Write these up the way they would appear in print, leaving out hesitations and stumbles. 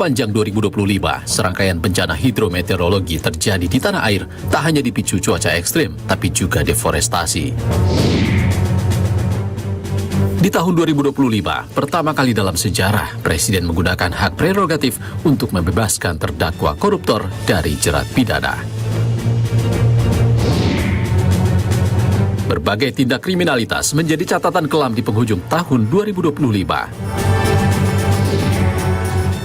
Sepanjang 2025, serangkaian bencana hidrometeorologi terjadi di tanah air, tak hanya dipicu cuaca ekstrim, tapi juga deforestasi. Di tahun 2025, pertama kali dalam sejarah, Presiden menggunakan hak prerogatif untuk membebaskan terdakwa koruptor dari jerat pidana. Berbagai tindak kriminalitas menjadi catatan kelam di penghujung tahun 2025.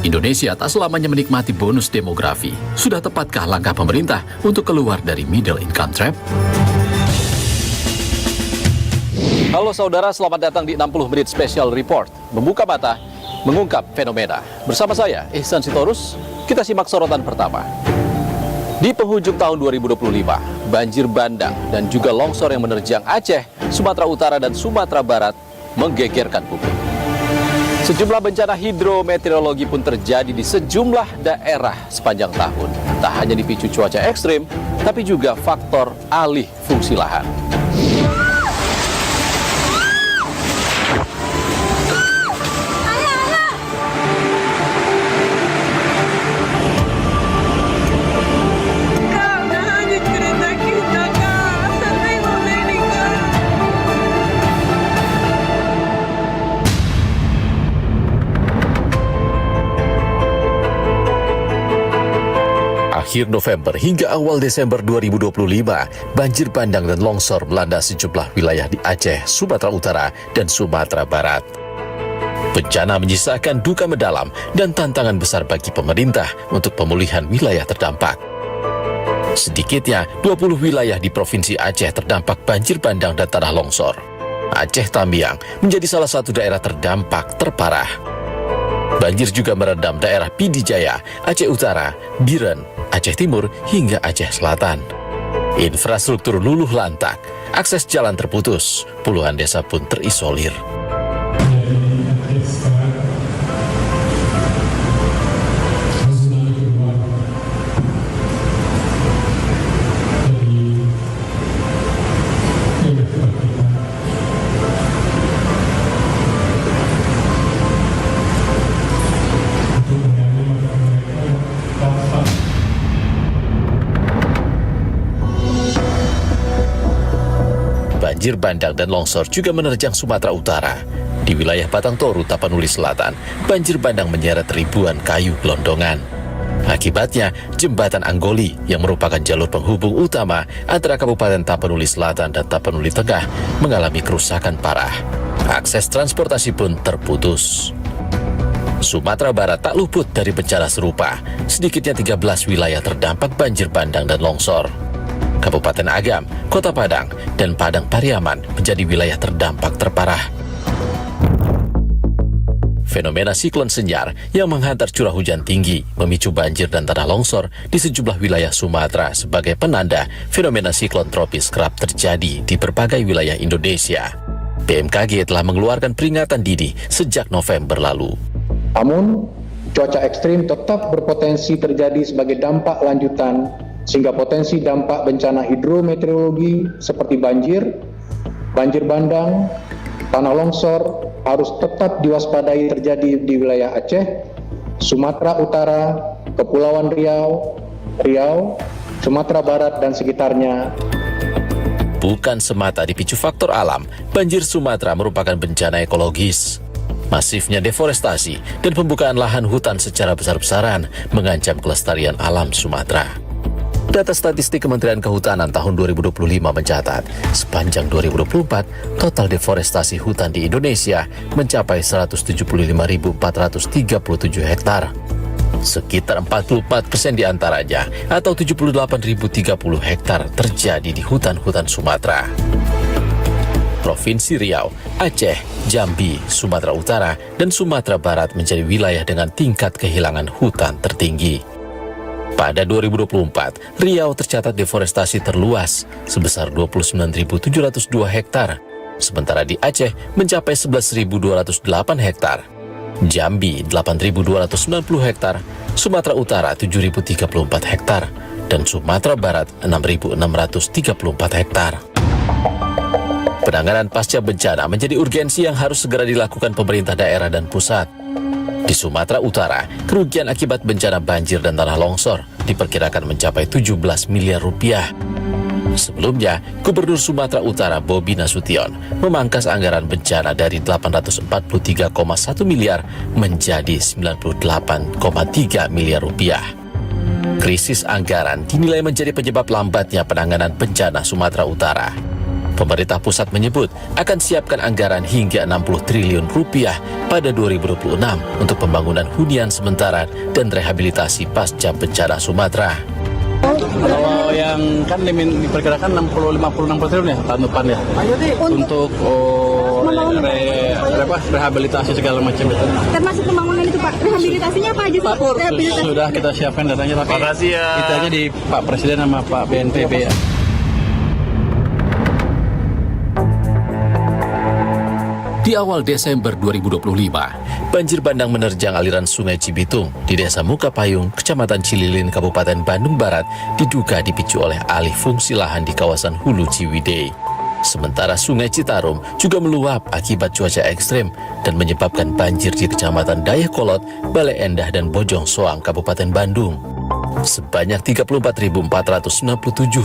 Indonesia tak selamanya menikmati bonus demografi. Sudah tepatkah langkah pemerintah untuk keluar dari middle income trap? Halo saudara, selamat datang di 60 Menit Special Report. Membuka mata, mengungkap fenomena. Bersama saya, Ihsan Sitorus, kita simak sorotan pertama. Di penghujung tahun 2025, banjir bandang dan juga longsor yang menerjang Aceh, Sumatera Utara dan Sumatera Barat menggegerkan publik. Sejumlah bencana hidrometeorologi pun terjadi di sejumlah daerah sepanjang tahun. Tak hanya dipicu cuaca ekstrim, tapi juga faktor alih fungsi lahan. Akhir November hingga awal Desember 2025, banjir bandang dan longsor melanda sejumlah wilayah di Aceh, Sumatera Utara, dan Sumatera Barat. Bencana menyisakan duka mendalam dan tantangan besar bagi pemerintah untuk pemulihan wilayah terdampak. Sedikitnya 20 wilayah di Provinsi Aceh terdampak banjir bandang dan tanah longsor. Aceh Tamiang menjadi salah satu daerah terdampak terparah. Banjir juga merendam daerah Pidijaya, Aceh Utara, Biren, Aceh Timur, hingga Aceh Selatan. Infrastruktur luluh lantak, akses jalan terputus, puluhan desa pun terisolir. Banjir bandang dan longsor juga menerjang Sumatera Utara. Di wilayah Batang Toru, Tapanuli Selatan, banjir bandang menyeret ribuan kayu gelondongan. Akibatnya, jembatan Anggoli yang merupakan jalur penghubung utama antara Kabupaten Tapanuli Selatan dan Tapanuli Tengah mengalami kerusakan parah. Akses transportasi pun terputus. Sumatera Barat tak luput dari bencana serupa. Sedikitnya 13 wilayah terdampak banjir bandang dan longsor. Kabupaten Agam, Kota Padang, dan Padang Pariaman menjadi wilayah terdampak terparah. Fenomena siklon senyar yang menghantar curah hujan tinggi memicu banjir dan tanah longsor di sejumlah wilayah Sumatera sebagai penanda fenomena siklon tropis kerap terjadi di berbagai wilayah Indonesia. BMKG telah mengeluarkan peringatan dini sejak November lalu. Namun, cuaca ekstrim tetap berpotensi terjadi sebagai dampak lanjutan sehingga potensi dampak bencana hidrometeorologi seperti banjir, banjir bandang, tanah longsor harus tetap diwaspadai terjadi di wilayah Aceh, Sumatera Utara, Kepulauan Riau, Sumatera Barat dan sekitarnya. Bukan semata dipicu faktor alam, banjir Sumatera merupakan bencana ekologis. Masifnya deforestasi dan pembukaan lahan hutan secara besar-besaran mengancam kelestarian alam Sumatera. Data statistik Kementerian Kehutanan tahun 2025 mencatat, sepanjang 2024, total deforestasi hutan di Indonesia mencapai 175.437 hektar. Sekitar 44% diantaranya, atau 78.030 hektar, terjadi di hutan-hutan Sumatera. Provinsi Riau, Aceh, Jambi, Sumatera Utara, dan Sumatera Barat menjadi wilayah dengan tingkat kehilangan hutan tertinggi. Pada 2024, Riau tercatat deforestasi terluas sebesar 29.702 hektar, sementara di Aceh mencapai 11.208 hektar, Jambi 8.290 hektar, Sumatera Utara 7.034 hektar, dan Sumatera Barat 6.634 hektar. Penanganan pasca bencana menjadi urgensi yang harus segera dilakukan pemerintah daerah dan pusat. Di Sumatera Utara, kerugian akibat bencana banjir dan tanah longsor diperkirakan mencapai 17 miliar rupiah. Sebelumnya, Gubernur Sumatera Utara Bobi Nasution memangkas anggaran bencana dari 843,1 miliar menjadi 98,3 miliar rupiah. Krisis anggaran dinilai menjadi penyebab lambatnya penanganan bencana Sumatera Utara. Pemerintah pusat menyebut akan siapkan anggaran hingga 60 triliun rupiah pada 2026 untuk pembangunan hunian sementara dan rehabilitasi pasca bencana Sumatera. Kalau yang kan diperkirakan 60 triliun ya tahun depan ya untuk rehabilitasi segala macam itu. Termasuk pembangunan itu Pak, rehabilitasinya apa aja sih? Sudah kita siapkan datanya, tapi kita aja di Pak Presiden sama Pak BNPB ya. Di awal Desember 2025, banjir bandang menerjang aliran Sungai Cibitung di Desa Mukapayung, Kecamatan Cililin, Kabupaten Bandung Barat, diduga dipicu oleh alih fungsi lahan di kawasan Hulu Ciwidey. Sementara Sungai Citarum juga meluap akibat cuaca ekstrem dan menyebabkan banjir di Kecamatan Dayakolot, Bale Endah, dan Bojong Soang, Kabupaten Bandung. Sebanyak 34.497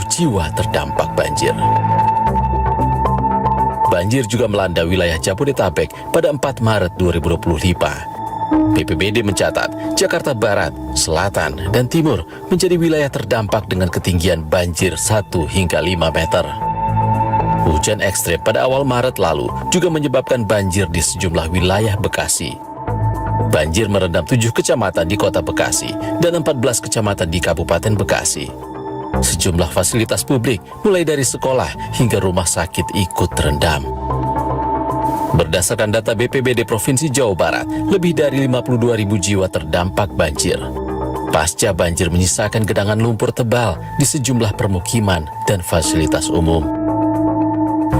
jiwa terdampak banjir. Banjir juga melanda wilayah Jabodetabek pada 4 Maret 2025. BPBD mencatat Jakarta Barat, Selatan, dan Timur menjadi wilayah terdampak dengan ketinggian banjir 1 hingga 5 meter. Hujan ekstrem pada awal Maret lalu juga menyebabkan banjir di sejumlah wilayah Bekasi. Banjir merendam 7 kecamatan di kota Bekasi dan 14 kecamatan di Kabupaten Bekasi. Sejumlah fasilitas publik, mulai dari sekolah hingga rumah sakit ikut terendam. Berdasarkan data BPBD Provinsi Jawa Barat, lebih dari 52.000 jiwa terdampak banjir. Pasca banjir menyisakan genangan lumpur tebal di sejumlah permukiman dan fasilitas umum.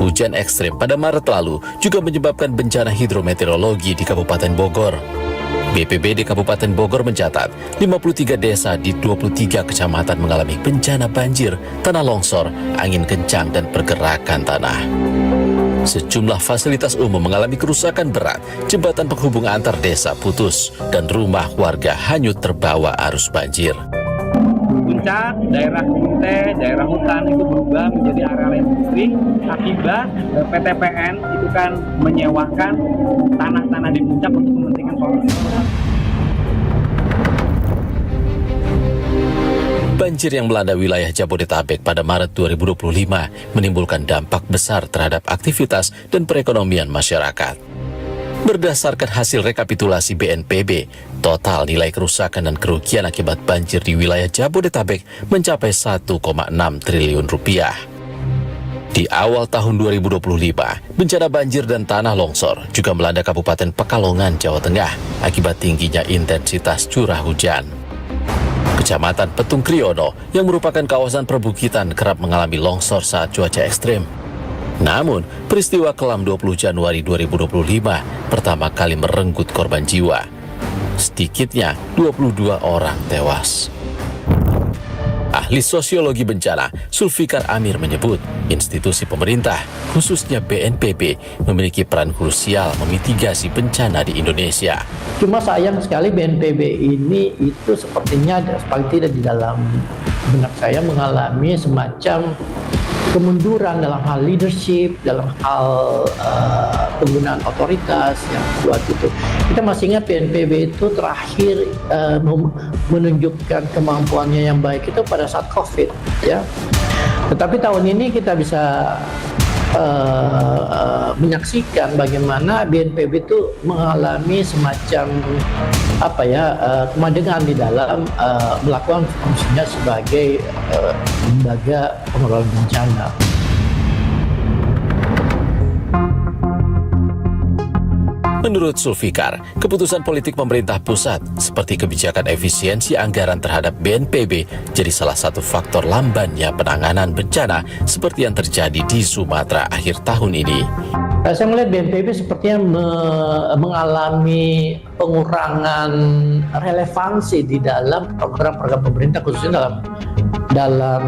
Hujan ekstrem pada Maret lalu juga menyebabkan bencana hidrometeorologi di Kabupaten Bogor. BPBD Kabupaten Bogor mencatat 53 desa di 23 kecamatan mengalami bencana banjir, tanah longsor, angin kencang, dan pergerakan tanah. Sejumlah fasilitas umum mengalami kerusakan berat, jembatan penghubung antar desa putus, dan rumah warga hanyut terbawa arus banjir. Puncak, daerah Kunte, daerah hutan itu berubah menjadi area industri akibat PTPN itu kan menyewakan tanah-tanah di puncak untuk kepentingan politik. Banjir yang melanda wilayah Jabodetabek pada Maret 2025 menimbulkan dampak besar terhadap aktivitas dan perekonomian masyarakat. Berdasarkan hasil rekapitulasi BNPB, total nilai kerusakan dan kerugian akibat banjir di wilayah Jabodetabek mencapai 1,6 triliun rupiah. Di awal tahun 2025, bencana banjir dan tanah longsor juga melanda Kabupaten Pekalongan, Jawa Tengah akibat tingginya intensitas curah hujan. Kecamatan Petung Kriono yang merupakan kawasan perbukitan kerap mengalami longsor saat cuaca ekstrem. Namun, peristiwa kelam 20 Januari 2025 pertama kali merenggut korban jiwa. Sedikitnya 22 orang tewas. Ahli sosiologi bencana, Zulfikar Amir menyebut, institusi pemerintah, khususnya BNPB, memiliki peran krusial memitigasi bencana di Indonesia. Cuma sayang sekali BNPB ini itu sepertinya paling tidak di dalam benak saya mengalami semacam kemunduran dalam hal leadership, dalam hal penggunaan otoritas yang kuat itu. Kita masih ingat BNPB itu terakhir menunjukkan kemampuannya yang baik itu pada saat COVID, ya. Tetapi tahun ini kita bisa menyaksikan bagaimana BNPB itu mengalami semacam kemadengan di dalam melakukan fungsinya sebagai lembaga pengelola bencana. Menurut Zulfikar, keputusan politik pemerintah pusat seperti kebijakan efisiensi anggaran terhadap BNPB jadi salah satu faktor lambannya penanganan bencana seperti yang terjadi di Sumatera akhir tahun ini. Saya melihat BNPB sepertinya mengalami pengurangan relevansi di dalam program-program pemerintah, khususnya dalam dalam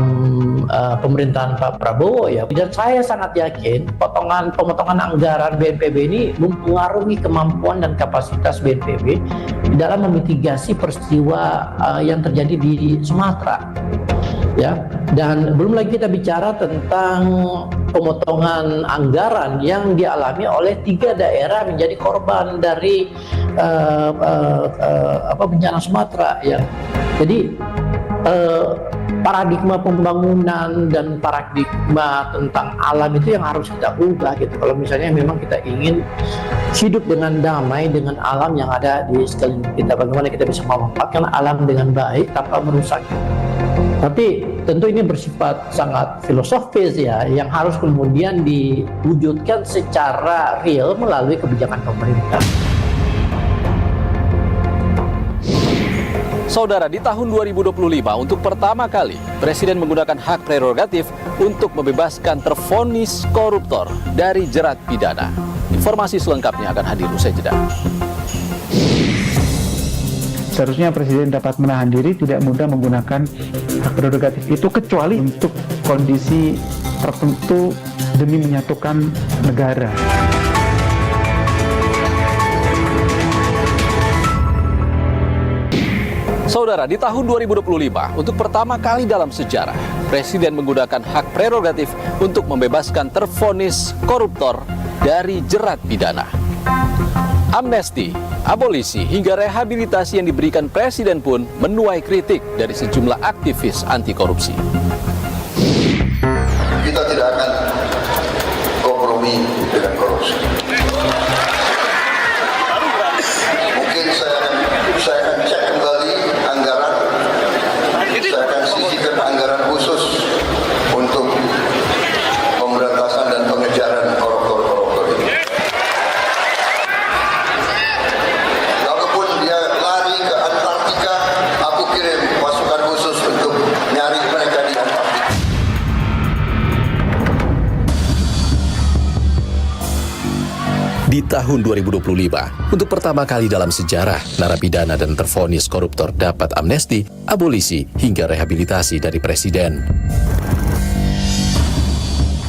pemerintahan Pak Prabowo ya. Dan saya sangat yakin pemotongan anggaran BNPB ini mempengaruhi kemampuan dan kapasitas BNPB dalam memitigasi peristiwa yang terjadi di Sumatera. Ya, dan belum lagi kita bicara tentang pemotongan anggaran yang dialami oleh 3 daerah menjadi korban dari bencana Sumatera ya. Jadi paradigma pembangunan dan paradigma tentang alam itu yang harus kita ubah gitu. Kalau misalnya memang kita ingin hidup dengan damai dengan alam yang ada di sekeliling kita, bagaimana kita bisa memanfaatkan alam dengan baik tanpa merusak. Tapi tentu ini bersifat sangat filosofis ya, yang harus kemudian diwujudkan secara real melalui kebijakan pemerintah. Saudara, di tahun 2025 untuk pertama kali Presiden menggunakan hak prerogatif untuk membebaskan tervonis koruptor dari jerat pidana. Informasi selengkapnya akan hadir usai jeda. Seharusnya Presiden dapat menahan diri, tidak mudah menggunakan hak prerogatif itu kecuali untuk kondisi tertentu demi menyatukan negara. Saudara, di tahun 2025 untuk pertama kali dalam sejarah Presiden menggunakan hak prerogatif untuk membebaskan tervonis koruptor dari jerat pidana. Amnesti, abolisi, hingga rehabilitasi yang diberikan Presiden pun menuai kritik dari sejumlah aktivis anti korupsi. Kita tidak akan kompromi dengan korupsi. Mungkin saya akan cek kembali anggaran, saya akan sisihkan anggaran khusus untuk pemberantasan dan pengejaran koruptor ini. Walaupun dia lari ke Antartika, aku kirim pasukan khusus untuk nyari mereka di Antartika. Di tahun 2025, untuk pertama kali dalam sejarah, narapidana dan tervonis koruptor dapat amnesti, abolisi, hingga rehabilitasi dari Presiden.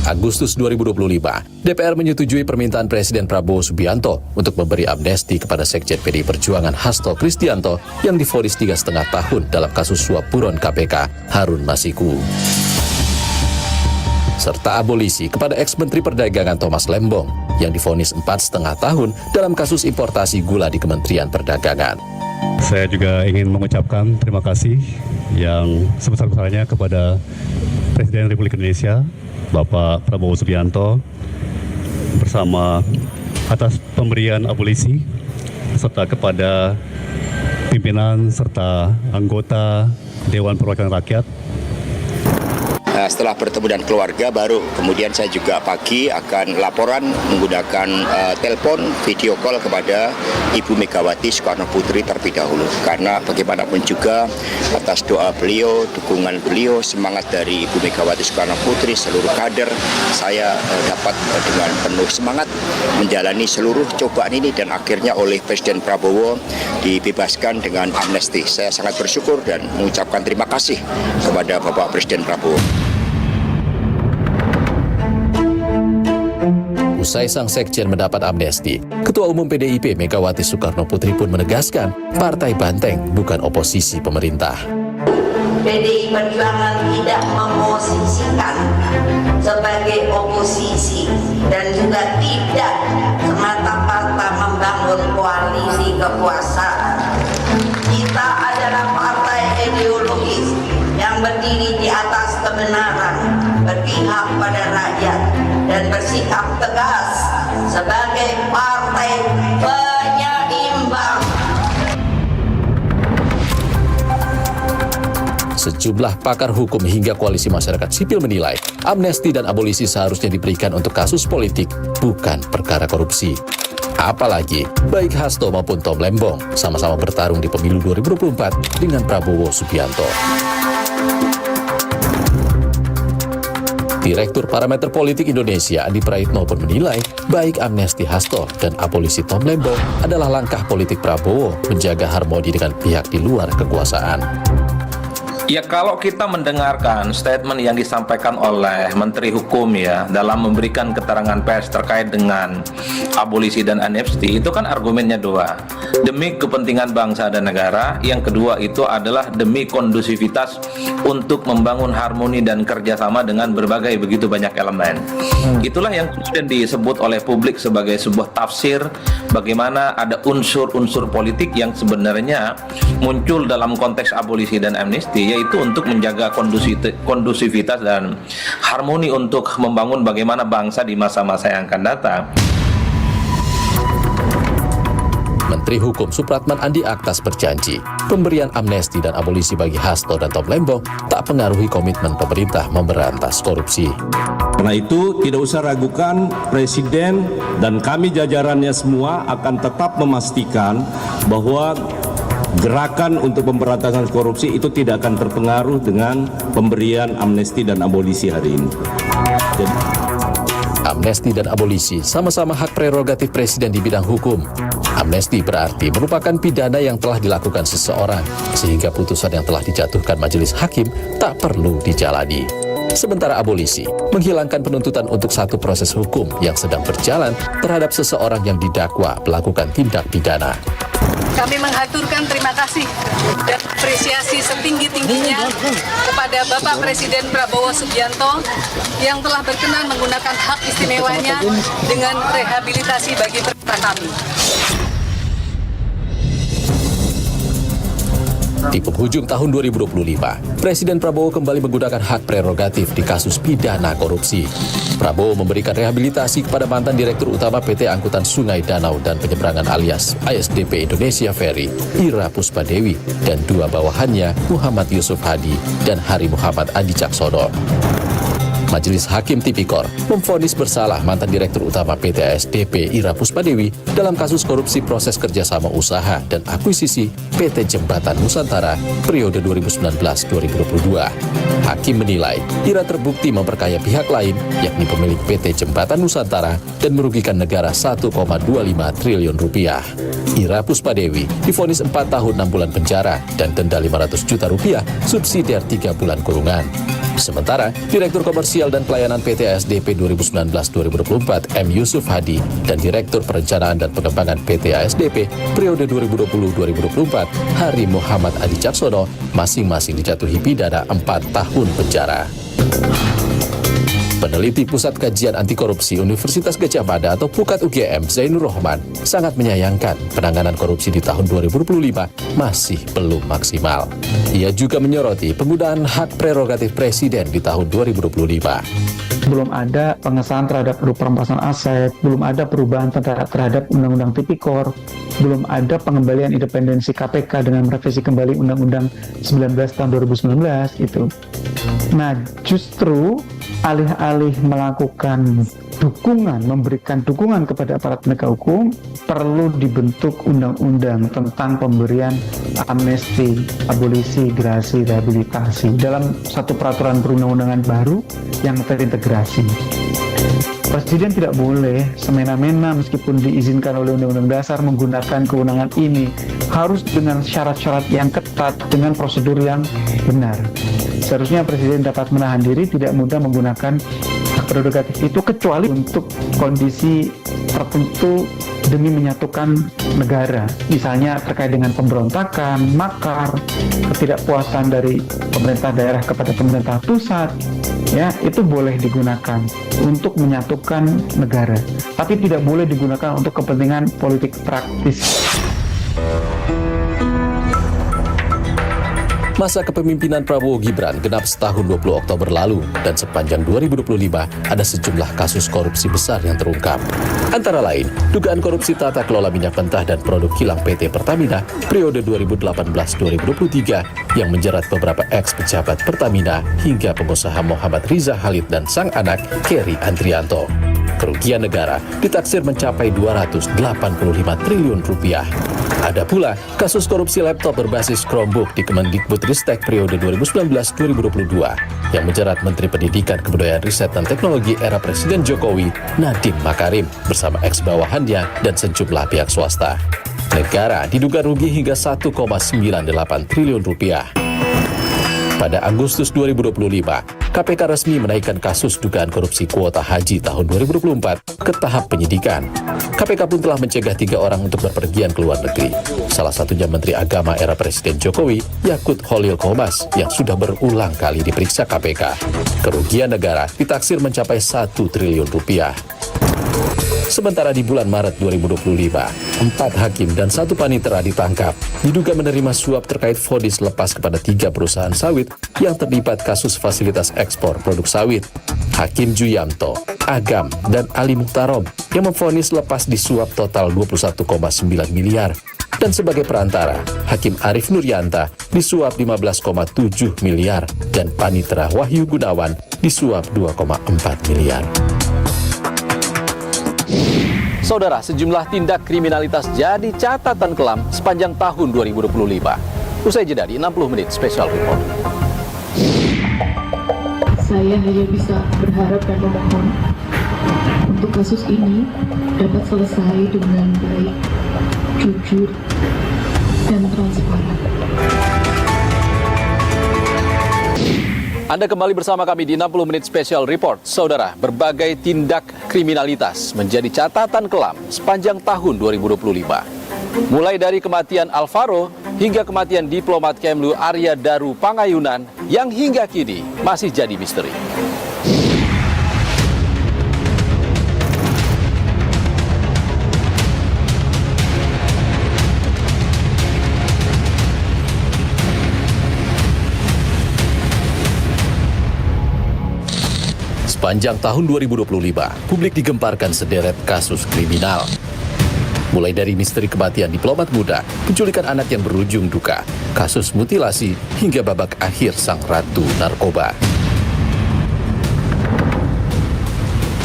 Agustus 2025, DPR menyetujui permintaan Presiden Prabowo Subianto untuk memberi amnesti kepada Sekjen PDI Perjuangan Hasto Kristianto yang divonis 3,5 tahun dalam kasus suap buron KPK Harun Masiku. Serta abolisi kepada ex-Menteri Perdagangan Thomas Lembong yang divonis 4,5 tahun dalam kasus importasi gula di Kementerian Perdagangan. Saya juga ingin mengucapkan terima kasih yang sebesar-besarnya kepada Presiden Republik Indonesia, Bapak Prabowo Subianto, bersama atas pemberian abolisi, serta kepada pimpinan serta anggota Dewan Perwakilan Rakyat. Setelah bertemu dengan keluarga, baru kemudian saya juga pagi akan laporan menggunakan telepon video call kepada Ibu Megawati Soekarno Putri terlebih dahulu. Karena bagaimanapun juga atas doa beliau, dukungan beliau, semangat dari Ibu Megawati Soekarno Putri, seluruh kader, saya dapat dengan penuh semangat menjalani seluruh cobaan ini dan akhirnya oleh Presiden Prabowo dibebaskan dengan amnesti. Saya sangat bersyukur dan mengucapkan terima kasih kepada Bapak Presiden Prabowo. Usai sang sekjen mendapat amnesti, Ketua Umum PDIP Megawati Soekarno Putri pun menegaskan Partai Banteng bukan oposisi pemerintah. PDI Perjuangan tidak memosisikan sebagai oposisi dan juga tidak semata-mata membangun koalisi kekuasaan. Kita adalah partai ideologis yang berdiri di atas kebenaran, berpihak pada rakyat, dan bersikap tegas sebagai partai penyeimbang. Sejumlah pakar hukum hingga koalisi masyarakat sipil menilai amnesti dan abolisi seharusnya diberikan untuk kasus politik, bukan perkara korupsi. Apalagi, baik Hasto maupun Tom Lembong sama-sama bertarung di pemilu 2024 dengan Prabowo Subianto. Direktur Parameter Politik Indonesia Adi Praitno pun menilai baik amnesti Hasto dan abolisi Tom Lembong adalah langkah politik Prabowo menjaga harmoni dengan pihak di luar kekuasaan. Ya, kalau kita mendengarkan statement yang disampaikan oleh Menteri Hukum ya dalam memberikan keterangan pers terkait dengan abolisi dan amnesti, itu kan argumennya dua. Demi kepentingan bangsa dan negara, yang kedua itu adalah demi kondusivitas untuk membangun harmoni dan kerjasama dengan berbagai begitu banyak elemen. Itulah yang kemudian disebut oleh publik sebagai sebuah tafsir bagaimana ada unsur-unsur politik yang sebenarnya muncul dalam konteks abolisi dan amnesti, yaitu untuk menjaga kondusivitas dan harmoni untuk membangun bagaimana bangsa di masa-masa yang akan datang. Menteri Hukum Supratman Andi Aktas berjanji, pemberian amnesti dan abolisi bagi Hasto dan Tom Lembong tak pengaruhi komitmen pemerintah memberantas korupsi. Karena itu tidak usah ragukan, Presiden dan kami jajarannya semua akan tetap memastikan bahwa gerakan untuk pemberantasan korupsi itu tidak akan terpengaruh dengan pemberian amnesti dan abolisi hari ini. Amnesti dan abolisi sama-sama hak prerogatif Presiden di bidang hukum. Amnesti berarti merupakan pidana yang telah dilakukan seseorang, sehingga putusan yang telah dijatuhkan majelis hakim tak perlu dijalani. Sementara abolisi menghilangkan penuntutan untuk satu proses hukum yang sedang berjalan terhadap seseorang yang didakwa melakukan tindak pidana. Kami mengaturkan terima kasih dan apresiasi setinggi-tingginya kepada Bapak Presiden Prabowo Subianto yang telah berkenan menggunakan hak istimewanya dengan rehabilitasi bagi peserta kami. Di penghujung tahun 2025, Presiden Prabowo kembali menggunakan hak prerogatif di kasus pidana korupsi. Prabowo memberikan rehabilitasi kepada mantan Direktur Utama PT Angkutan Sungai Danau dan Penyeberangan alias ASDP Indonesia Ferry, Ira Puspadewi, dan dua bawahannya Muhammad Yusuf Hadi dan Hari Muhammad Adi Caksono. Majelis Hakim Tipikor memvonis bersalah mantan Direktur Utama PT ASDP Ira Puspadewi dalam kasus korupsi proses kerjasama usaha dan akuisisi PT Jembatan Nusantara periode 2019-2022. Hakim menilai Ira terbukti memperkaya pihak lain, yakni pemilik PT Jembatan Nusantara, dan merugikan negara 1,25 triliun rupiah. Ira Puspadewi divonis 4 tahun 6 bulan penjara dan denda 500 juta rupiah, subsidiar 3 bulan kurungan. Sementara, Direktur Komersial dan Pelayanan PT ASDP 2019-2024 M. Yusuf Hadi dan Direktur Perencanaan dan Pengembangan PT ASDP periode 2020-2024 Hari Muhammad Adi Caksono masing-masing dijatuhi pidana 4 tahun penjara. Peneliti Pusat Kajian Anti Korupsi Universitas Gadjah Mada atau PUKAT UGM Zainur Rohman sangat menyayangkan penanganan korupsi di tahun 2025 masih belum maksimal. Ia juga menyoroti penggunaan hak prerogatif Presiden di tahun 2025. Belum ada pengesahan terhadap perampasan aset, belum ada perubahan terhadap Undang-Undang Tipikor, belum ada pengembalian independensi KPK dengan merevisi kembali Undang-Undang 19 tahun 2019 itu. Nah, justru alih-alih melakukan dukungan, memberikan dukungan kepada aparat penegak hukum, perlu dibentuk undang-undang tentang pemberian amnesti, abolisi, gerasi, rehabilitasi dalam satu peraturan perundang-undangan baru yang terintegrasi. Presiden tidak boleh semena-mena meskipun diizinkan oleh Undang-Undang Dasar menggunakan kewenangan ini, harus dengan syarat-syarat yang ketat, dengan prosedur yang benar. Seharusnya Presiden dapat menahan diri, tidak mudah menggunakan hak prerogatif itu kecuali untuk kondisi tertentu demi menyatukan negara, misalnya terkait dengan pemberontakan, makar, ketidakpuasan dari pemerintah daerah kepada pemerintah pusat, ya itu boleh digunakan untuk menyatukan negara, tapi tidak boleh digunakan untuk kepentingan politik praktis. Masa kepemimpinan Prabowo Gibran genap setahun 20 Oktober lalu dan sepanjang 2025 ada sejumlah kasus korupsi besar yang terungkap. Antara lain, dugaan korupsi tata kelola minyak mentah dan produk kilang PT Pertamina periode 2018-2023 yang menjerat beberapa eks-pejabat Pertamina hingga pengusaha Muhammad Riza Khalid dan sang anak Kerry Andrianto. Kerugian negara ditaksir mencapai 285 triliun rupiah. Ada pula kasus korupsi laptop berbasis Chromebook di Kemendikbudristek periode 2019-2022 yang menjerat Menteri Pendidikan, Kebudayaan, Riset, dan Teknologi era Presiden Jokowi, Nadiem Makarim, bersama eks-bawahannya dan sejumlah pihak swasta. Negara diduga rugi hingga 1,98 triliun rupiah. Pada Agustus 2025, KPK resmi menaikkan kasus dugaan korupsi kuota haji tahun 2024 ke tahap penyidikan. KPK pun telah mencegah 3 orang untuk berpergian ke luar negeri. Salah satunya Menteri Agama era Presiden Jokowi, Yakut Khalil Qomas, yang sudah berulang kali diperiksa KPK. Kerugian negara ditaksir mencapai 1 triliun rupiah. Sementara di bulan Maret 2025, 4 hakim dan 1 panitera ditangkap, diduga menerima suap terkait vonis lepas kepada 3 perusahaan sawit yang terlibat kasus fasilitas ekspor produk sawit. Hakim Juyamto, Agam, dan Ali Muhtarom yang memvonis lepas disuap total 21,9 miliar. Dan sebagai perantara, Hakim Arif Nuryanta disuap 15,7 miliar dan panitera Wahyu Gunawan disuap 2,4 miliar. Saudara, sejumlah tindak kriminalitas jadi catatan kelam sepanjang tahun 2025. Usai jeda di 60 menit Special Report. Saya hanya bisa berharap dan memohon untuk kasus ini dapat selesai dengan baik, jujur, dan transparan. Anda kembali bersama kami di 60 menit Special Report. Saudara, berbagai tindak kriminalitas menjadi catatan kelam sepanjang tahun 2025. Mulai dari kematian Alvaro hingga kematian diplomat Kemlu Arya Daru Pangayunan yang hingga kini masih jadi misteri. Sepanjang tahun 2025, publik digemparkan sederet kasus kriminal. Mulai dari misteri kematian diplomat muda, penculikan anak yang berujung duka, kasus mutilasi, hingga babak akhir sang ratu narkoba.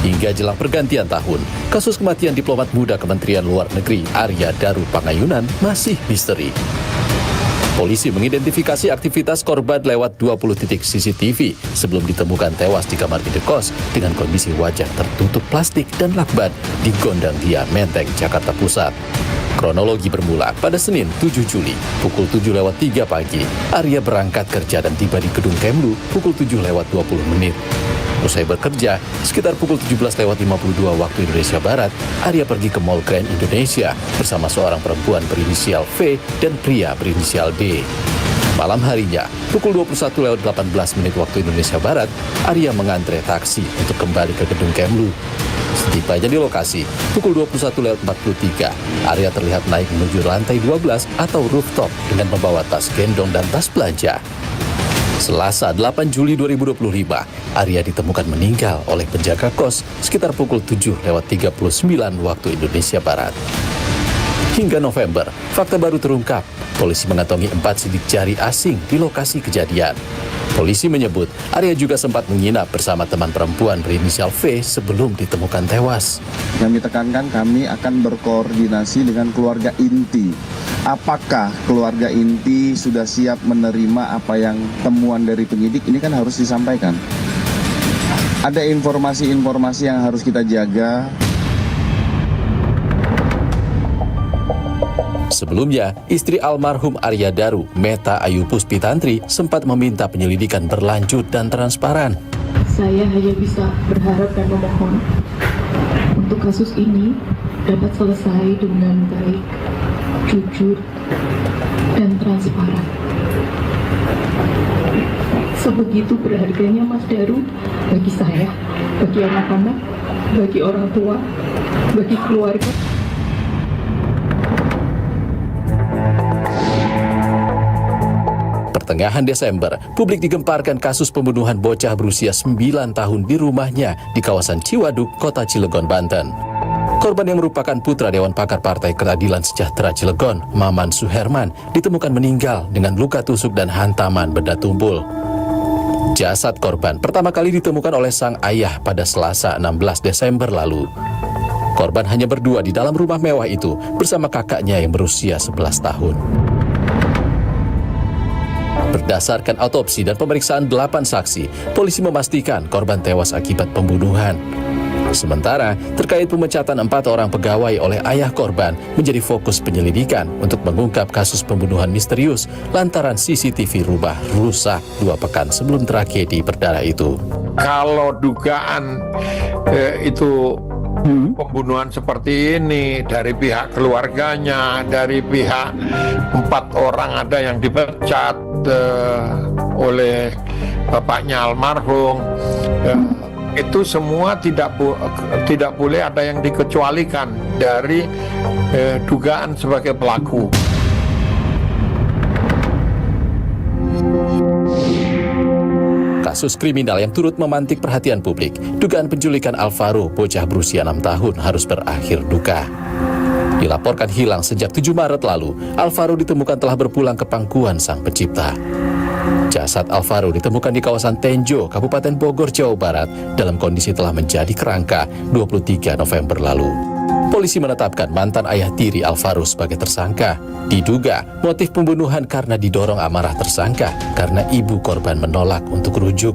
Hingga jelang pergantian tahun, kasus kematian diplomat muda Kementerian Luar Negeri Arya Daru Pangayunan masih misteri. Polisi mengidentifikasi aktivitas korban lewat 20 titik CCTV sebelum ditemukan tewas di kamar indekos dengan kondisi wajah tertutup plastik dan lakban di Gondang Dia, Menteng, Jakarta Pusat. Kronologi bermula pada Senin 7 Juli, pukul 7:03 pagi, Arya berangkat kerja dan tiba di gedung Kemlu pukul 7:20 menit. Usai bekerja, sekitar pukul 17:52 waktu Indonesia Barat, Arya pergi ke Mall Grand Indonesia bersama seorang perempuan berinisial V dan pria berinisial D. Malam harinya, pukul 21:18 menit waktu Indonesia Barat, Arya mengantre taksi untuk kembali ke gedung Kemlu. Setibanya di lokasi, pukul 21:43, Arya terlihat naik menuju lantai 12 atau rooftop dengan membawa tas gendong dan tas belanja. Selasa 8 Juli 2025, Arya ditemukan meninggal oleh penjaga kos sekitar pukul 7:39 waktu Indonesia Barat. Hingga November, fakta baru terungkap. Polisi mengantongi 4 sidik jari asing di lokasi kejadian. Polisi menyebut Arya juga sempat menginap bersama teman perempuan berinisial V sebelum ditemukan tewas. Kami tekankan kami akan berkoordinasi dengan keluarga inti. Apakah keluarga inti sudah siap menerima apa yang temuan dari penyidik? Ini kan harus disampaikan. Ada informasi-informasi yang harus kita jaga. Sebelumnya, istri almarhum Arya Daru, Meta Ayu Puspitantri, sempat meminta penyelidikan berlanjut dan transparan. Saya hanya bisa berharap dan memohon untuk kasus ini dapat selesai dengan baik, jujur, dan transparan. Sebegitu berharganya Mas Daru bagi saya, bagi anak-anak, bagi orang tua, bagi keluarga. Pertengahan Desember, publik digemparkan kasus pembunuhan bocah berusia 9 tahun di rumahnya di kawasan Ciwaduk, Kota Cilegon, Banten. Korban yang merupakan putra Dewan Pakar Partai Keadilan Sejahtera Cilegon, Maman Suherman, ditemukan meninggal dengan luka tusuk dan hantaman benda tumpul. Jasad korban pertama kali ditemukan oleh sang ayah pada Selasa 16 Desember lalu. Korban hanya berdua di dalam rumah mewah itu bersama kakaknya yang berusia 11 tahun. Berdasarkan autopsi dan pemeriksaan 8 saksi, polisi memastikan korban tewas akibat pembunuhan. Sementara, terkait pemecatan 4 orang pegawai oleh ayah korban menjadi fokus penyelidikan untuk mengungkap kasus pembunuhan misterius lantaran CCTV rumah rusak 2 pekan sebelum tragedi berdarah itu. Kalau dugaan itu pembunuhan seperti ini dari pihak keluarganya, dari pihak 4 orang ada yang dipecat oleh bapaknya almarhum, itu semua tidak boleh ada yang dikecualikan dari dugaan sebagai pelaku. Kasus kriminal yang turut memantik perhatian publik, dugaan penculikan Alvaro, bocah berusia 6 tahun, harus berakhir duka. Dilaporkan hilang sejak 7 Maret lalu, Alvaro ditemukan telah berpulang ke pangkuan Sang Pencipta. Jasad Alvaro ditemukan di kawasan Tenjo, Kabupaten Bogor, Jawa Barat, dalam kondisi telah menjadi kerangka 23 November lalu. Polisi menetapkan mantan ayah tiri Alvaro sebagai tersangka. Diduga motif pembunuhan karena didorong amarah tersangka karena ibu korban menolak untuk rujuk.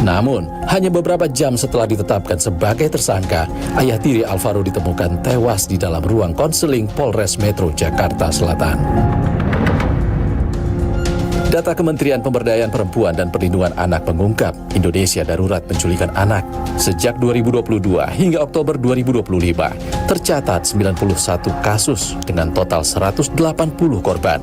Namun, hanya beberapa jam setelah ditetapkan sebagai tersangka, ayah tiri Alvaro ditemukan tewas di dalam ruang konseling Polres Metro Jakarta Selatan. Data Kementerian Pemberdayaan Perempuan dan Perlindungan Anak mengungkap Indonesia darurat penculikan anak. Sejak 2022 hingga Oktober 2025, tercatat 91 kasus dengan total 180 korban.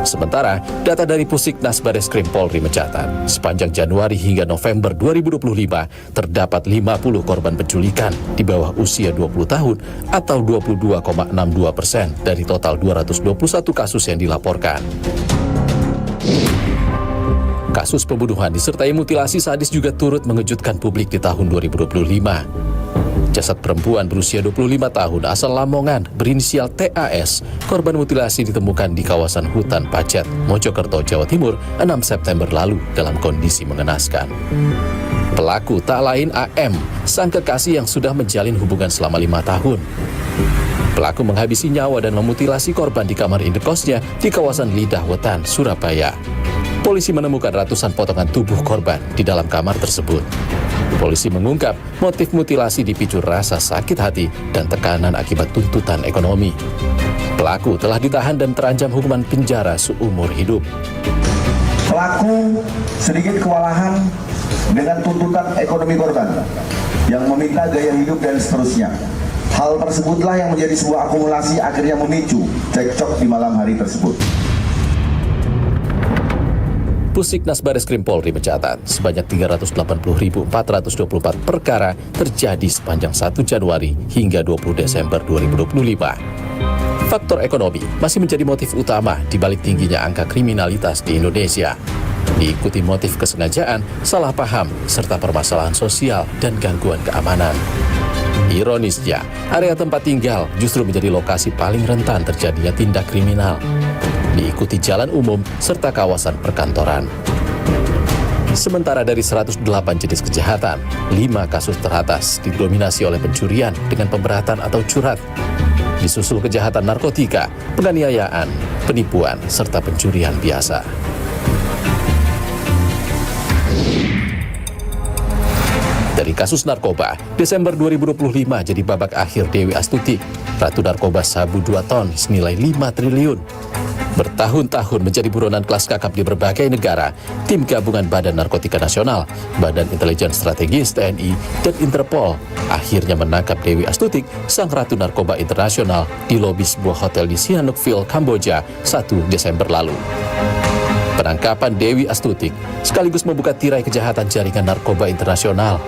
Sementara, data dari Pusiknas Bareskrim Polri mencatat, sepanjang Januari hingga November 2025, terdapat 50 korban penculikan di bawah usia 20 tahun atau 22,62% dari total 221 kasus yang dilaporkan. Kasus pembunuhan disertai mutilasi sadis juga turut mengejutkan publik di tahun 2025. Jasad perempuan berusia 25 tahun asal Lamongan berinisial TAS, korban mutilasi ditemukan di kawasan hutan Pacet, Mojokerto, Jawa Timur 6 September lalu dalam kondisi mengenaskan. Pelaku tak lain AM, sang kekasih yang sudah menjalin hubungan selama 5 tahun. Pelaku menghabisi nyawa dan memutilasi korban di kamar indekosnya di kawasan Lidah Wetan, Surabaya. Polisi menemukan ratusan potongan tubuh korban di dalam kamar tersebut. Polisi mengungkap motif mutilasi dipicu rasa sakit hati dan tekanan akibat tuntutan ekonomi. Pelaku telah ditahan dan terancam hukuman penjara seumur hidup. Pelaku sedikit kewalahan dengan tuntutan ekonomi korban yang meminta gaya hidup dan seterusnya. Hal tersebutlah yang menjadi sebuah akumulasi akhirnya memicu cekcok di malam hari tersebut. Pusiknas Bareskrim Polri mencatat sebanyak 380.424 perkara terjadi sepanjang 1 Januari hingga 20 Desember 2025. Faktor ekonomi masih menjadi motif utama di balik tingginya angka kriminalitas di Indonesia. Diikuti motif kesengajaan, salah paham, serta permasalahan sosial dan gangguan keamanan. Ironisnya, area tempat tinggal justru menjadi lokasi paling rentan terjadinya tindak kriminal. Diikuti jalan umum serta kawasan perkantoran. Sementara dari 108 jenis kejahatan, 5 kasus teratas didominasi oleh pencurian dengan pemberatan atau curat. Disusul kejahatan narkotika, penganiayaan, penipuan, serta pencurian biasa. Dari kasus narkoba, Desember 2025 jadi babak akhir Dewi Astuti, ratu narkoba sabu 2 ton senilai 5 triliun. Bertahun-tahun menjadi buronan kelas kakap di berbagai negara, tim gabungan Badan Narkotika Nasional, Badan Intelijen Strategis TNI, dan Interpol akhirnya menangkap Dewi Astuti, sang ratu narkoba internasional, di lobi sebuah hotel di Sihanoukville, Kamboja, 1 Desember lalu. Penangkapan Dewi Astuti sekaligus membuka tirai kejahatan jaringan narkoba internasional.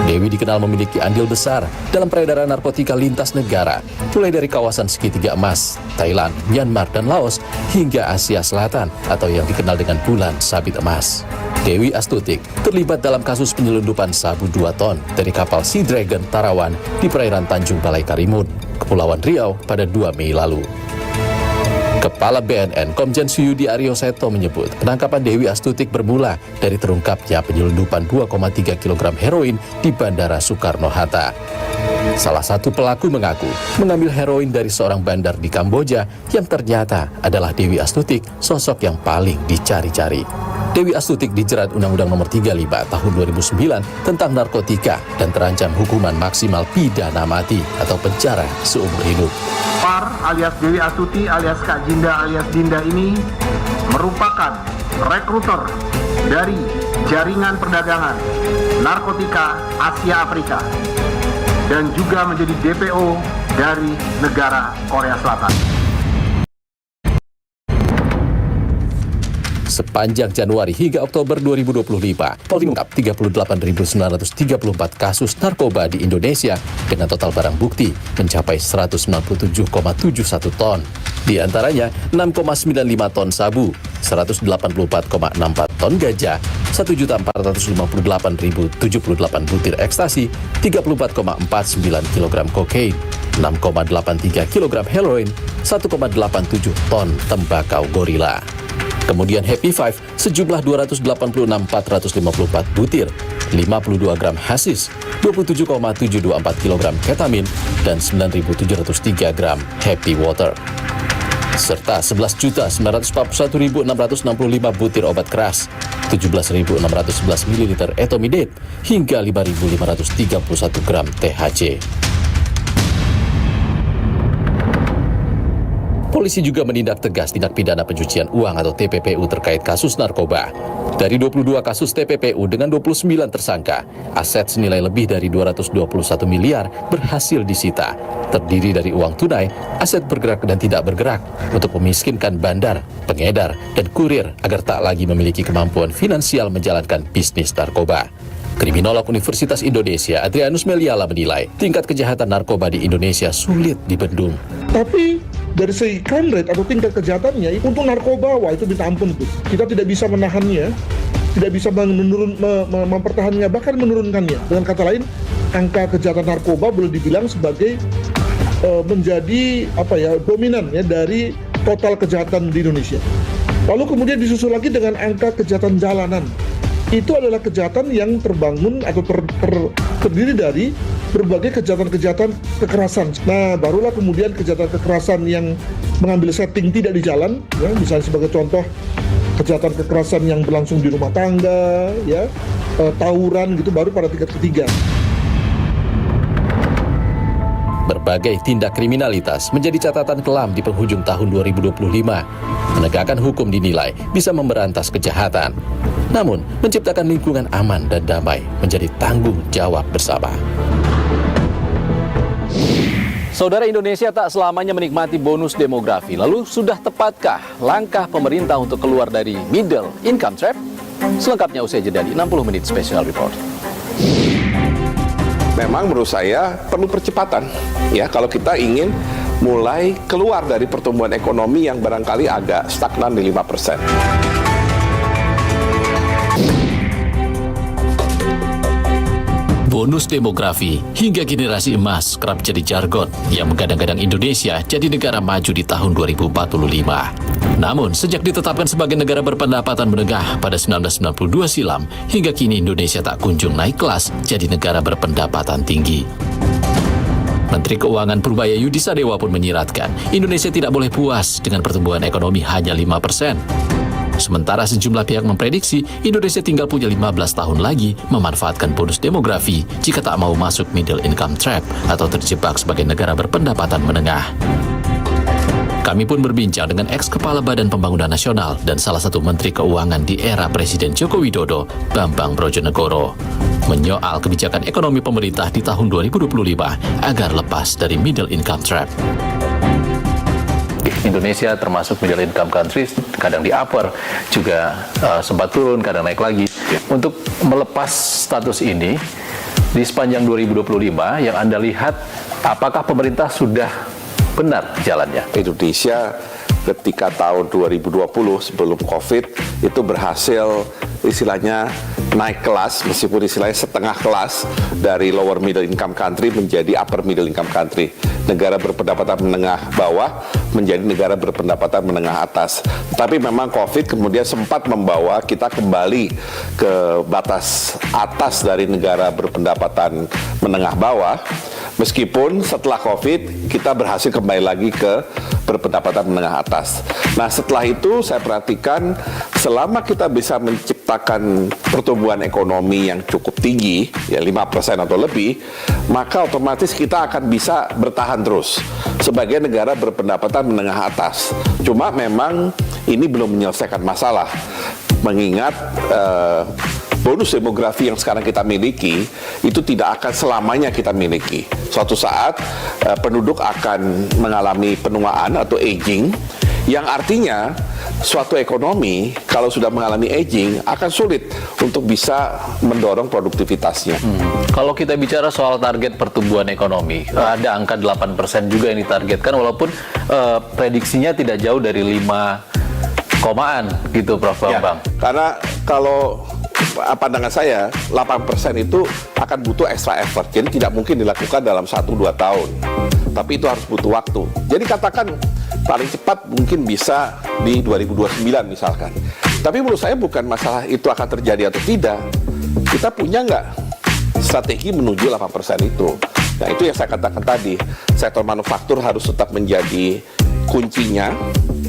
Dewi dikenal memiliki andil besar dalam peredaran narkotika lintas negara, mulai dari kawasan segitiga emas, Thailand, Myanmar, dan Laos, hingga Asia Selatan atau yang dikenal dengan bulan sabit emas. Dewi Astuti terlibat dalam kasus penyelundupan sabu 2 ton dari kapal Sea Dragon Tarawan di perairan Tanjung Balai Karimun, Kepulauan Riau pada 2 Mei lalu. Kepala BNN Komjen Suyudi Aryo Seto menyebut penangkapan Dewi Astuti bermula dari terungkapnya penyelundupan 2,3 kg heroin di Bandara Soekarno-Hatta. Salah satu pelaku mengaku mengambil heroin dari seorang bandar di Kamboja yang ternyata adalah Dewi Astuti, sosok yang paling dicari-cari. Dewi Astuti dijerat Undang-Undang Nomor 35 Tahun 2009 tentang narkotika dan terancam hukuman maksimal pidana mati atau penjara seumur hidup. Par alias Dewi Astuti alias Kak Jinda alias Dinda ini merupakan rekruter dari jaringan perdagangan narkotika Asia Afrika dan juga menjadi DPO dari negara Korea Selatan. Sepanjang Januari hingga Oktober 2025, Polri mengungkap 38.934 kasus narkoba di Indonesia dengan total barang bukti mencapai 197,71 ton. Di antaranya 6,95 ton sabu, 184,64 ton ganja, 1.458.078 butir ekstasi, 34,49 kg kokain, 6,83 kg heroin, 1,87 ton tembakau gorila. Kemudian Happy Five sejumlah 286.454 butir, 52 gram hasis, 27,724 kg ketamin, dan 9.703 gram Happy Water. Serta 11.941.665 butir obat keras, 17.611 ml etomidate, hingga 5.531 gram THC. Polisi juga menindak tegas tindak pidana pencucian uang atau TPPU terkait kasus narkoba. Dari 22 kasus TPPU dengan 29 tersangka, aset senilai lebih dari 221 miliar berhasil disita. Terdiri dari uang tunai, aset bergerak dan tidak bergerak untuk memiskinkan bandar, pengedar, dan kurir agar tak lagi memiliki kemampuan finansial menjalankan bisnis narkoba. Kriminolog Universitas Indonesia Adrianus Meliala menilai tingkat kejahatan narkoba di Indonesia sulit dibendung. Tapi dari segi crime rate atau tingkat kejahatannya untuk narkoba, wah itu minta ampun tuh. Kita tidak bisa menahannya, tidak bisa mempertahankannya, bahkan menurunkannya. Dengan kata lain, angka kejahatan narkoba boleh dibilang sebagai menjadi dominan ya dari total kejahatan di Indonesia. Lalu kemudian disusul lagi dengan angka kejahatan jalanan. Itu adalah kejahatan yang terbangun atau terdiri dari berbagai kejahatan-kejahatan kekerasan. Nah, barulah kemudian kejahatan kekerasan yang mengambil setting tidak di jalan, ya, misalnya sebagai contoh kejahatan kekerasan yang berlangsung di rumah tangga, ya, tawuran gitu, baru pada tingkat ketiga. Berbagai tindak kriminalitas menjadi catatan kelam di penghujung tahun 2025. Menegakkan hukum dinilai bisa memberantas kejahatan. Namun, menciptakan lingkungan aman dan damai menjadi tanggung jawab bersama. Saudara, Indonesia tak selamanya menikmati bonus demografi. Lalu, sudah tepatkah langkah pemerintah untuk keluar dari middle income trap? Selengkapnya usai jeda di 60 menit special report. Memang menurut saya perlu percepatan. Ya, kalau kita ingin mulai keluar dari pertumbuhan ekonomi yang barangkali agak stagnan di 5%. Bonus demografi hingga generasi emas kerap jadi jargon yang menggadang-gadang Indonesia jadi negara maju di tahun 2045. Namun, sejak ditetapkan sebagai negara berpendapatan menengah pada 1992 silam, hingga kini Indonesia tak kunjung naik kelas jadi negara berpendapatan tinggi. Menteri Keuangan Purbaya Yudi Sadewa pun menyiratkan, Indonesia tidak boleh puas dengan pertumbuhan ekonomi hanya 5%. Sementara sejumlah pihak memprediksi Indonesia tinggal punya 15 tahun lagi memanfaatkan bonus demografi jika tak mau masuk middle income trap atau terjebak sebagai negara berpendapatan menengah. Kami pun berbincang dengan ex-kepala Badan Pembangunan Nasional dan salah satu Menteri Keuangan di era Presiden Joko Widodo, Bambang Brojonegoro, menyoal kebijakan ekonomi pemerintah di tahun 2025 agar lepas dari middle income trap. Indonesia termasuk middle income countries, kadang di upper, juga sempat turun, kadang naik lagi. Untuk melepas status ini, di sepanjang 2025 yang Anda lihat, apakah pemerintah sudah benar jalannya? Indonesia ketika tahun 2020 sebelum COVID itu berhasil istilahnya naik kelas, meskipun istilahnya setengah kelas dari lower middle income country menjadi upper middle income country. Negara berpendapatan menengah bawah menjadi negara berpendapatan menengah atas. Tapi memang COVID kemudian sempat membawa kita kembali ke batas atas dari negara berpendapatan menengah bawah. Meskipun setelah COVID kita berhasil kembali lagi ke berpendapatan menengah atas. Nah, setelah itu saya perhatikan selama kita bisa menciptakan pertumbuhan ekonomi yang cukup tinggi, ya 5% atau lebih, maka otomatis kita akan bisa bertahan terus sebagai negara berpendapatan menengah atas. Cuma memang ini belum menyelesaikan masalah, mengingat bonus demografi yang sekarang kita miliki itu tidak akan selamanya kita miliki. Suatu saat penduduk akan mengalami penuaan atau aging, yang artinya suatu ekonomi kalau sudah mengalami aging akan sulit untuk bisa mendorong produktivitasnya. Kalau kita bicara soal target pertumbuhan ekonomi, ada angka 8% juga yang ditargetkan, walaupun prediksinya tidak jauh dari 5 komaan gitu, Prof. Bambang. Ya, karena kalau pandangan saya 8% itu akan butuh extra effort, jadi tidak mungkin dilakukan dalam 1-2 tahun, tapi itu harus butuh waktu. Jadi katakan paling cepat mungkin bisa di 2029 misalkan. Tapi menurut saya bukan masalah itu akan terjadi atau tidak, kita punya nggak strategi menuju 8% itu. Nah, itu yang saya katakan tadi, sektor manufaktur harus tetap menjadi kuncinya,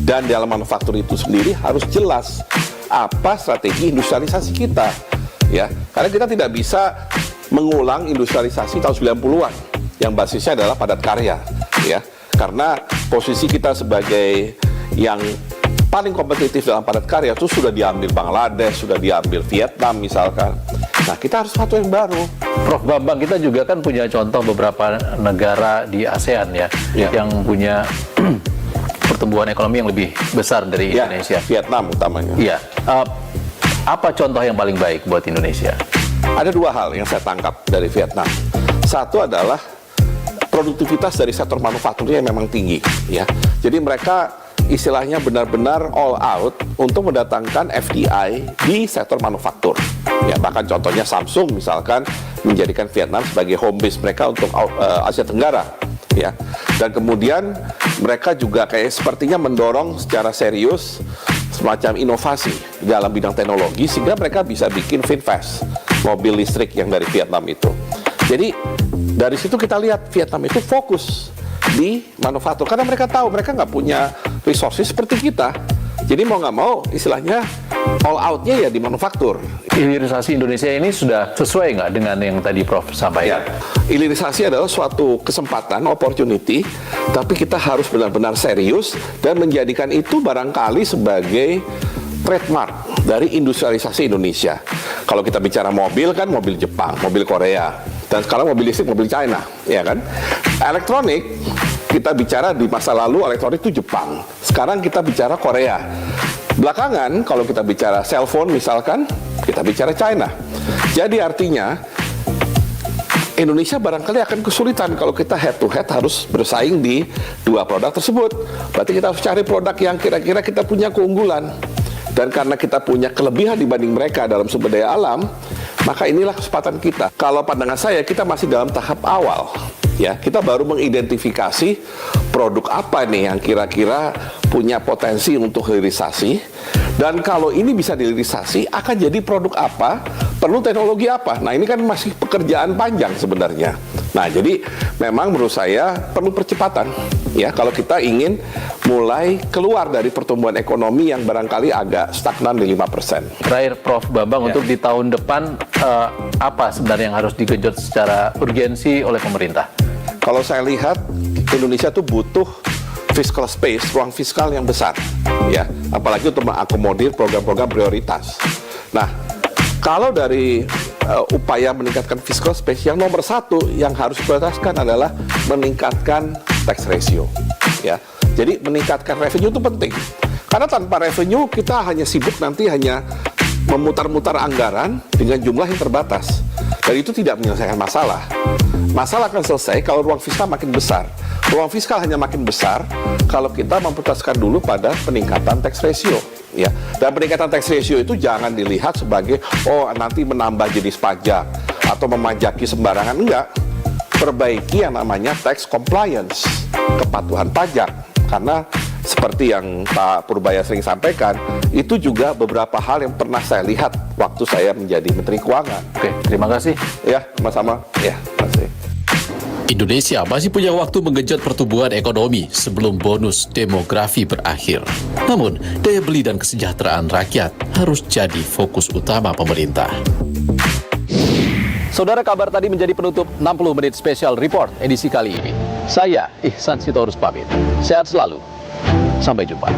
dan dalam manufaktur itu sendiri harus jelas apa strategi industrialisasi kita, ya, karena kita tidak bisa mengulang industrialisasi tahun 90-an yang basisnya adalah padat karya, ya, karena posisi kita sebagai yang paling kompetitif dalam padat karya itu sudah diambil Bangladesh, sudah diambil Vietnam misalkan. Nah, kita harus sesuatu yang baru. Prof. Bambang, kita juga kan punya contoh beberapa negara di ASEAN ya. Yang punya pertumbuhan ekonomi yang lebih besar dari Indonesia. Vietnam utamanya. Iya. Apa contoh yang paling baik buat Indonesia? Ada dua hal yang saya tangkap dari Vietnam. Satu adalah produktivitas dari sektor manufakturnya yang memang tinggi, ya. Jadi mereka istilahnya benar-benar all out untuk mendatangkan FDI di sektor manufaktur. Ya, bahkan contohnya Samsung misalkan menjadikan Vietnam sebagai home base mereka untuk Asia Tenggara. Ya, dan kemudian mereka juga kayak sepertinya mendorong secara serius semacam inovasi dalam bidang teknologi sehingga mereka bisa bikin VinFast, mobil listrik yang dari Vietnam itu. Jadi dari situ kita lihat Vietnam itu fokus di manufaktur karena mereka tahu mereka nggak punya resources seperti kita. Jadi mau nggak mau istilahnya all out-nya ya di manufaktur. Hilirisasi Indonesia ini sudah sesuai nggak dengan yang tadi Prof sampaikan? Ya, hilirisasi adalah suatu kesempatan, opportunity, tapi kita harus benar-benar serius dan menjadikan itu barangkali sebagai trademark dari industrialisasi Indonesia. Kalau kita bicara mobil kan mobil Jepang, mobil Korea, dan sekarang mobil listrik mobil China, ya kan? Elektronik kita bicara di masa lalu elektronik itu Jepang, sekarang kita bicara Korea. Belakangan kalau kita bicara cellphone misalkan kita bicara China. Jadi artinya Indonesia barangkali akan kesulitan kalau kita head to head harus bersaing di dua produk tersebut. Berarti kita harus cari produk yang kira-kira kita punya keunggulan. Dan karena kita punya kelebihan dibanding mereka dalam sumber daya alam, maka inilah kesempatan kita. Kalau pandangan saya, kita masih dalam tahap awal. Ya, kita baru mengidentifikasi produk apa nih yang kira-kira punya potensi untuk hilirisasi. Dan kalau ini bisa dihilirisasi, akan jadi produk apa, perlu teknologi apa. Nah, ini kan masih pekerjaan panjang sebenarnya. Nah, jadi memang menurut saya perlu percepatan. Ya, kalau kita ingin mulai keluar dari pertumbuhan ekonomi yang barangkali agak stagnan di 5%. Terakhir Prof Bambang, untuk di tahun depan apa sebenarnya yang harus digenjot secara urgensi oleh pemerintah? Kalau saya lihat Indonesia tuh butuh fiscal space, ruang fiskal yang besar, ya, apalagi untuk mengakomodir program-program prioritas. Nah, kalau dari upaya meningkatkan fiscal space, yang nomor satu yang harus diprioritaskan adalah meningkatkan tax ratio, ya. Jadi meningkatkan revenue itu penting, karena tanpa revenue kita hanya sibuk nanti hanya memutar-mutar anggaran dengan jumlah yang terbatas, dan itu tidak menyelesaikan masalah. Masalah akan selesai kalau ruang fiskal makin besar. Ruang fiskal hanya makin besar kalau kita memprioritaskan dulu pada peningkatan tax ratio, ya. Dan peningkatan tax ratio itu jangan dilihat sebagai nanti menambah jenis pajak atau memajaki sembarangan, enggak. Perbaiki yang namanya tax compliance, kepatuhan pajak, karena seperti yang Pak Purbaya sering sampaikan, itu juga beberapa hal yang pernah saya lihat waktu saya menjadi Menteri Keuangan. Oke, terima kasih. Ya, sama-sama. Ya, terima kasih. Indonesia masih punya waktu menggenjot pertumbuhan ekonomi sebelum bonus demografi berakhir. Namun, daya beli dan kesejahteraan rakyat harus jadi fokus utama pemerintah. Saudara, kabar tadi menjadi penutup 60 menit special report edisi kali ini. Saya, Ihsan Sitorus pamit. Sehat selalu. Sampai jumpa.